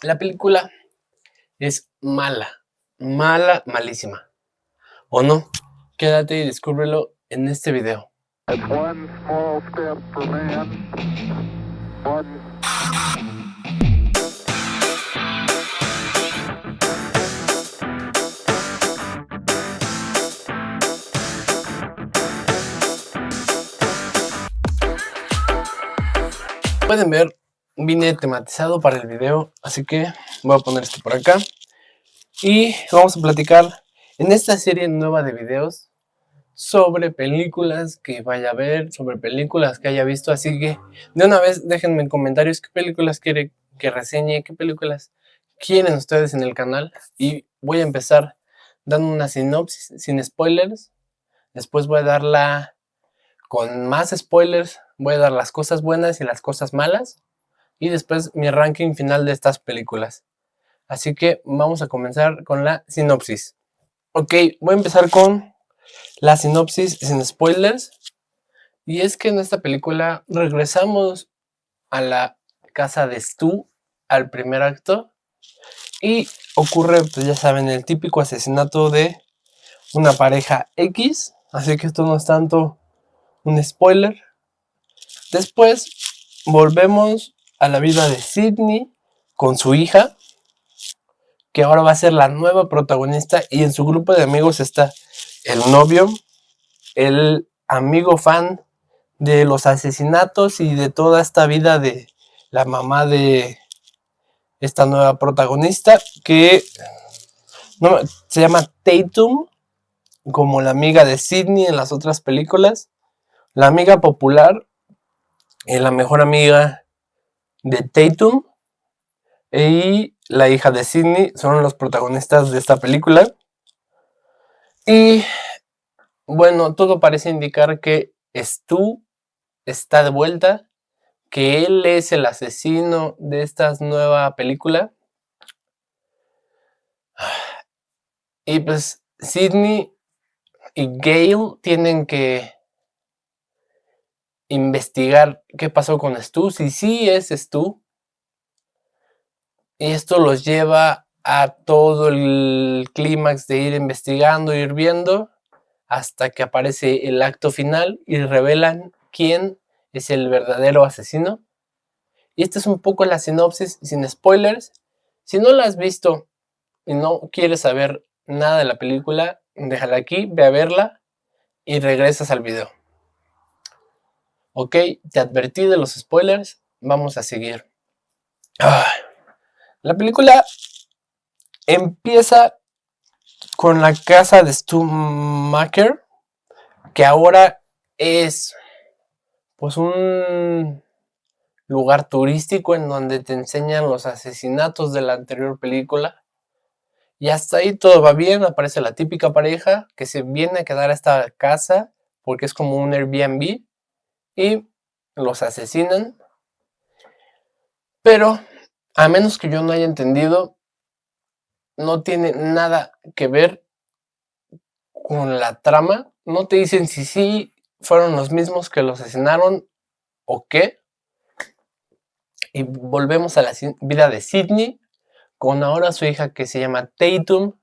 La película es mala, malísima. ¿O no? Quédate y descúbrelo en este video. One small step for man, one Pueden ver, vine tematizado para el video, así que voy a poner esto por acá. Y vamos a platicar en esta serie nueva de videos sobre películas que vaya a ver, sobre películas que haya visto. Así que de una vez déjenme en comentarios qué películas quieren que reseñe, qué películas quieren ustedes en el canal. Y voy a empezar dando una sinopsis sin spoilers. Después voy a darla con más spoilers. Voy a dar las cosas buenas y las cosas malas. Y después mi ranking final de estas películas. Así que vamos a comenzar con la sinopsis. Ok, voy a empezar con la sinopsis sin spoilers. Y es que en esta película regresamos a la casa de Stu, al primer acto. Y ocurre, pues ya saben, el típico asesinato de una pareja X. Así que esto no es tanto un spoiler. Después volvemos a la vida de Sidney con su hija, que ahora va a ser la nueva protagonista, y en su grupo de amigos está el novio, el amigo fan de los asesinatos y de toda esta vida de la mamá de esta nueva protagonista, que no, se llama Tatum, como la amiga de Sidney en las otras películas, la amiga popular y la mejor amiga de Tatum y la hija de Sidney son los protagonistas de esta película. Y bueno, todo parece indicar que Stu está de vuelta, que él es el asesino de esta nueva película. Y pues Sidney y Gale tienen que investigar qué pasó con Stu, si sí es Stu. Y esto los lleva a todo el clímax de ir investigando, ir viendo, hasta que aparece el acto final y revelan quién es el verdadero asesino. Y esta es un poco la sinopsis sin spoilers. Si no la has visto y no quieres saber nada de la película, déjala aquí, ve a verla y regresas al video. Ok, te advertí de los spoilers, vamos a seguir. La película empieza con la casa de Stu Macher, que ahora es pues un lugar turístico en donde te enseñan los asesinatos de la anterior película. Y hasta ahí todo va bien. Aparece la típica pareja que se viene a quedar a esta casa porque es como un Airbnb y los asesinan. Pero a menos que yo no haya entendido, no tiene nada que ver con la trama. No te dicen si sí fueron los mismos que lo asesinaron o qué. Y volvemos a la vida de Sidney, con ahora su hija que se llama Tatum.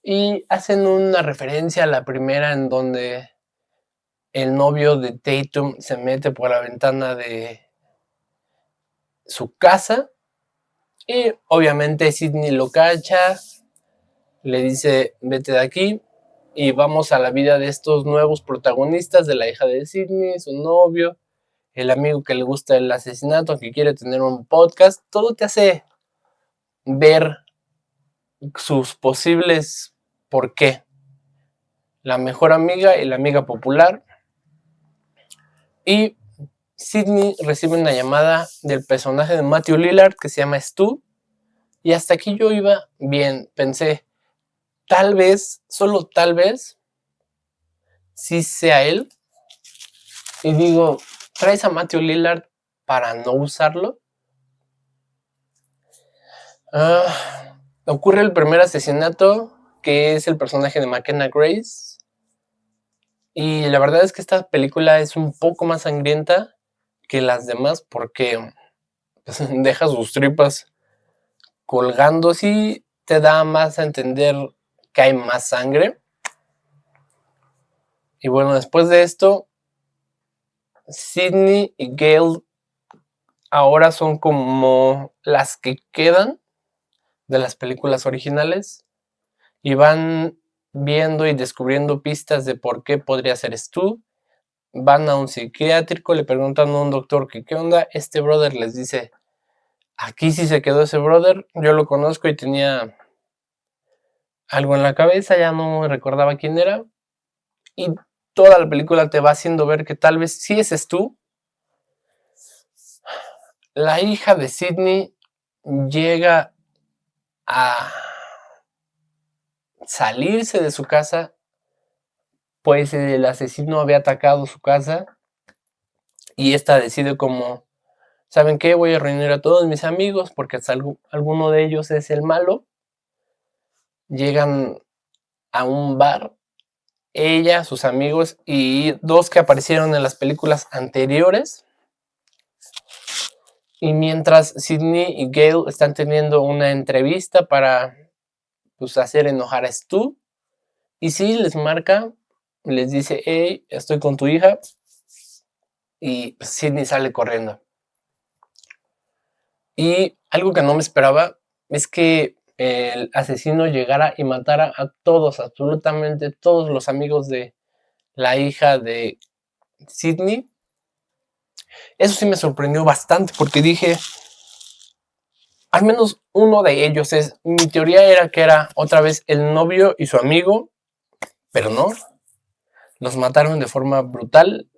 Y hacen una referencia a la primera en donde el novio de Tatum se mete por la ventana de su casa. Y obviamente Sidney lo cacha, le dice vete de aquí. Y vamos a la vida de estos nuevos protagonistas, de la hija de Sidney, su novio, el amigo que le gusta el asesinato, que quiere tener un podcast. Todo te hace ver sus posibles por qué. La mejor amiga y la amiga popular. Y Sidney recibe una llamada del personaje de Matthew Lillard que se llama Stu. Y hasta aquí yo iba bien. Pensé, tal vez, solo tal vez, sí sea él. Y digo, ¿traes a Matthew Lillard para no usarlo? Ocurre el primer asesinato, que es el personaje de McKenna Grace. Y la verdad es que esta película es un poco más sangrienta que las demás porque pues, deja sus tripas colgando. Sí te da más a entender que hay más sangre. Y bueno, después de esto, Sydney y Gale ahora son como las que quedan de las películas originales y van viendo y descubriendo pistas de por qué podría ser Stu. Van a un psiquiátrico, le preguntan a un doctor que qué onda. Este brother les dice, aquí sí se quedó ese brother, yo lo conozco y tenía algo en la cabeza, ya no recordaba quién era. Y toda la película te va haciendo ver que tal vez sí ese es tú. La hija de Sydney llega a salirse de su casa, pues el asesino había atacado su casa y esta decide como, ¿saben qué? Voy a reunir a todos mis amigos porque alguno de ellos es el malo. Llegan a un bar, ella, sus amigos y dos que aparecieron en las películas anteriores. Y mientras Sydney y Gale están teniendo una entrevista para pues, hacer enojar a Stu, y sí, les marca, les dice, hey, estoy con tu hija, y Sydney sale corriendo. Y algo que no me esperaba es que el asesino llegara y matara a todos, absolutamente todos los amigos de la hija de Sydney. Eso sí me sorprendió bastante porque dije, al menos uno de ellos es, mi teoría era que era otra vez el novio y su amigo, pero no, los mataron de forma brutal.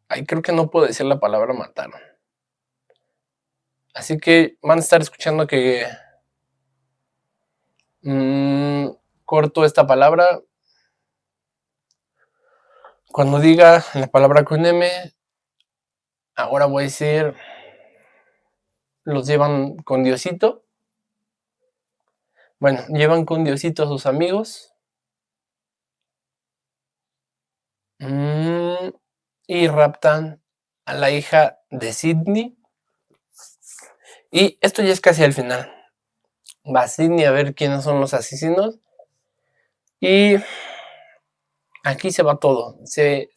Ay, creo que no puedo decir la palabra mataron. Así que van a estar escuchando que corto esta palabra. Cuando diga la palabra con M, ahora voy a decir, los llevan con Diosito. Bueno, llevan con Diosito a sus amigos. Y raptan a la hija de Sydney. Y esto ya es casi al final. Va Sydney a ver quiénes son los asesinos. Y aquí se va todo. Se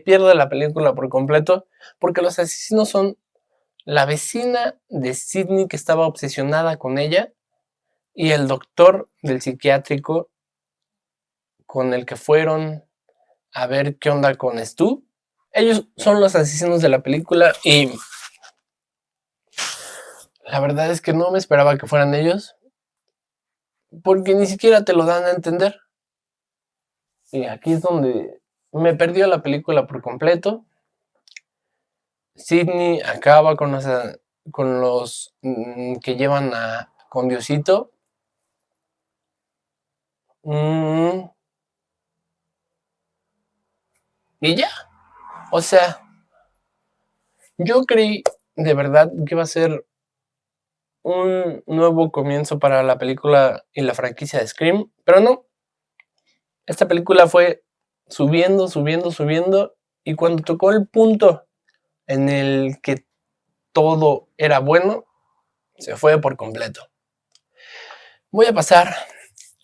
pierde la película por completo. Porque los asesinos son la vecina de Sydney que estaba obsesionada con ella. Y el doctor del psiquiátrico con el que fueron a ver qué onda con Stu. Ellos son los asesinos de la película y la verdad es que no me esperaba que fueran ellos porque ni siquiera te lo dan a entender. Y aquí es donde me perdió la película por completo. Sydney acaba con los que llevan con Diosito. Y ya. O sea, yo creí de verdad que iba a ser un nuevo comienzo para la película y la franquicia de Scream, pero no. Esta película fue subiendo, subiendo, subiendo, y cuando tocó el punto en el que todo era bueno, se fue por completo. Voy a pasar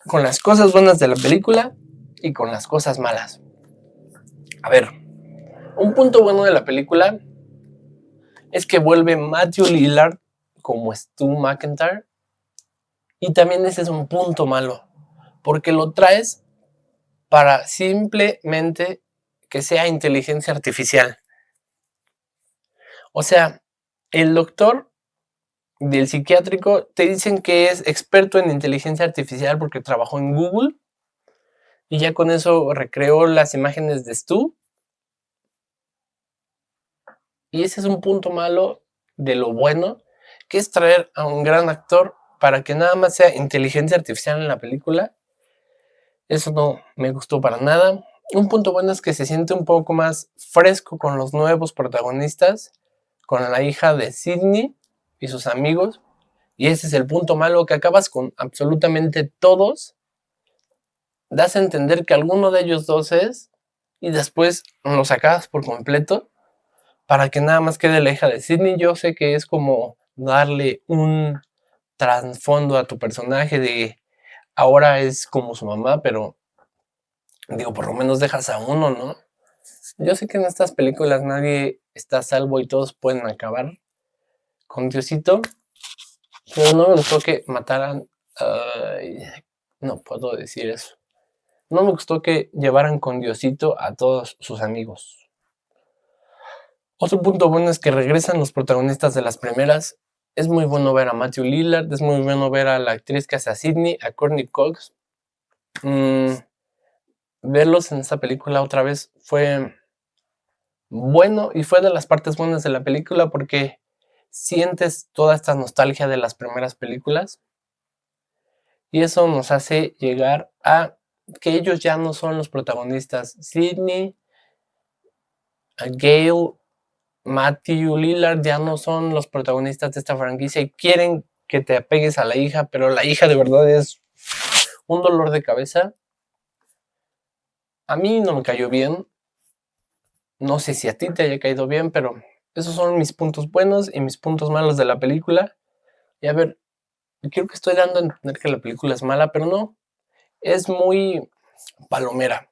con las cosas buenas de la película y con las cosas malas. A ver, un punto bueno de la película es que vuelve Matthew Lillard como Stu McIntyre. Y también ese es un punto malo, porque lo traes para simplemente que sea inteligencia artificial. O sea, el doctor del psiquiátrico te dicen que es experto en inteligencia artificial porque trabajó en Google y ya con eso recreó las imágenes de Stu. Y ese es un punto malo de lo bueno, que es traer a un gran actor para que nada más sea inteligencia artificial en la película. Eso no me gustó para nada. Un punto bueno es que se siente un poco más fresco con los nuevos protagonistas, con la hija de Sydney y sus amigos. Y ese es el punto malo, que acabas con absolutamente todos. Das a entender que alguno de ellos dos es, y después lo sacabas por completo para que nada más quede la hija de Sidney. Yo sé que es como darle un trasfondo a tu personaje de ahora es como su mamá, pero digo, por lo menos dejas a uno, ¿no? Yo sé que en estas películas nadie está a salvo y todos pueden acabar con Diosito, pero no me gustó que mataran. Ay, no puedo decir eso. No me gustó que llevaran con Diosito a todos sus amigos. Otro punto bueno es que regresan los protagonistas de las primeras. Es muy bueno ver a Matthew Lillard, es muy bueno ver a la actriz que hace a Sidney, a Courtney Cox. Verlos en esta película otra vez fue bueno y fue de las partes buenas de la película porque sientes toda esta nostalgia de las primeras películas y eso nos hace llegar a que ellos ya no son los protagonistas. Sidney, Gale, Matthew Lillard ya no son los protagonistas de esta franquicia y quieren que te apegues a la hija, pero la hija de verdad es un dolor de cabeza. A mí no me cayó bien. No sé si a ti te haya caído bien, pero esos son mis puntos buenos y mis puntos malos de la película. Y a ver, creo que estoy dando a entender que la película es mala, pero no. Es muy palomera.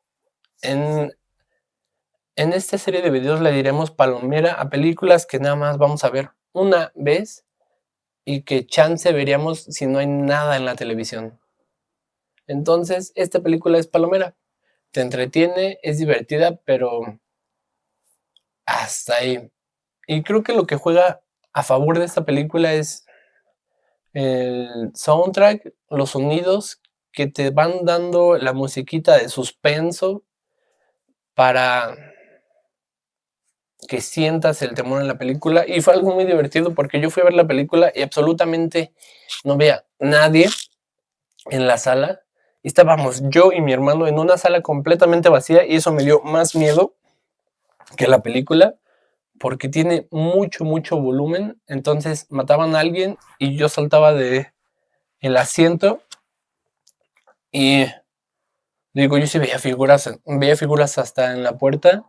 En esta serie de videos le diremos palomera a películas que nada más vamos a ver una vez y que chance veríamos si no hay nada en la televisión. Entonces, esta película es palomera. Te entretiene, es divertida, pero hasta ahí. Y creo que lo que juega a favor de esta película es el soundtrack, los sonidos que te van dando la musiquita de suspenso para que sientas el temor en la película. Y fue algo muy divertido porque yo fui a ver la película y absolutamente no veía nadie en la sala. Y estábamos yo y mi hermano en una sala completamente vacía y eso me dio más miedo que la película porque tiene mucho volumen. Entonces mataban a alguien y yo saltaba de el asiento y digo, yo sí veía figuras hasta en la puerta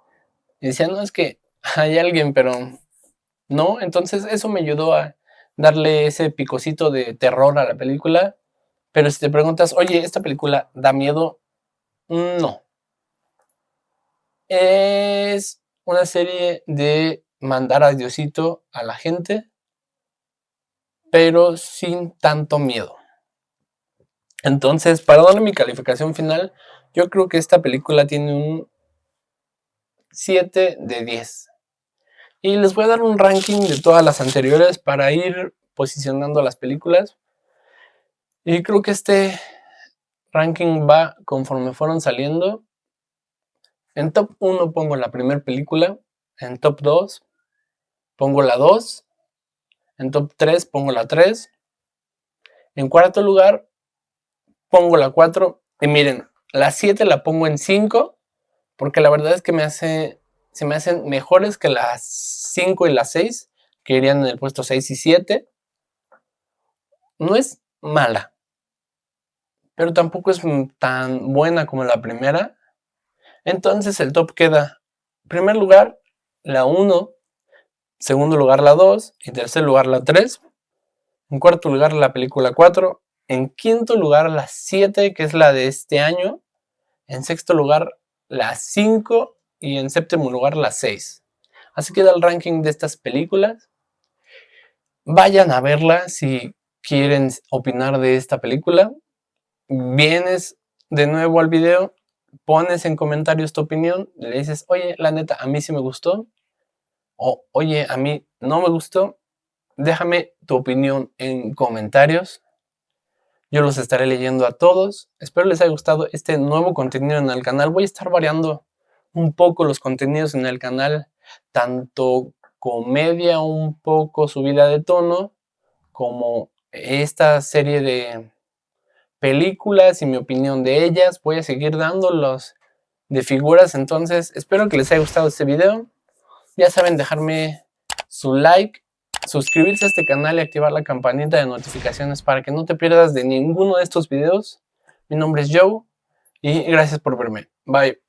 y decía, no, es que hay alguien, pero no. Entonces eso me ayudó a darle ese picocito de terror a la película. Pero si te preguntas, oye, ¿esta película da miedo? No. Es una serie de mandar a Diosito a la gente, pero sin tanto miedo. Entonces, para darle mi calificación final, yo creo que esta película tiene un 7 de 10. Y les voy a dar un ranking de todas las anteriores para ir posicionando las películas. Y creo que este ranking va conforme fueron saliendo. En top 1 pongo la primera película. En top 2 pongo la 2. En top 3 pongo la 3. En cuarto lugar pongo la 4. Y miren, la 7 la pongo en 5. Porque la verdad es que se me hacen mejores que las 5 y las 6. Que irían en el puesto 6 y 7. No es mala. Pero tampoco es tan buena como la primera. Entonces el top queda, en primer lugar, la 1, segundo lugar la 2, en tercer lugar la 3, en cuarto lugar la película 4, en quinto lugar la 7, que es la de este año, en sexto lugar la 5 y en séptimo lugar la 6. Así queda el ranking de estas películas. Vayan a verla si quieren opinar de esta película. Vienes de nuevo al video, pones en comentarios tu opinión, le dices, oye, la neta, a mí sí me gustó, o oye, a mí no me gustó, déjame tu opinión en comentarios, yo los estaré leyendo a todos. Espero les haya gustado este nuevo contenido en el canal. Voy a estar variando un poco los contenidos en el canal, tanto comedia, un poco subida de tono, como esta serie de películas y mi opinión de ellas. Voy a seguir dándolos de figuras. Entonces espero que les haya gustado este video. Ya saben, dejarme su like, suscribirse a este canal y activar la campanita de notificaciones para que no te pierdas de ninguno de estos videos. Mi nombre es Joe y gracias por verme. Bye.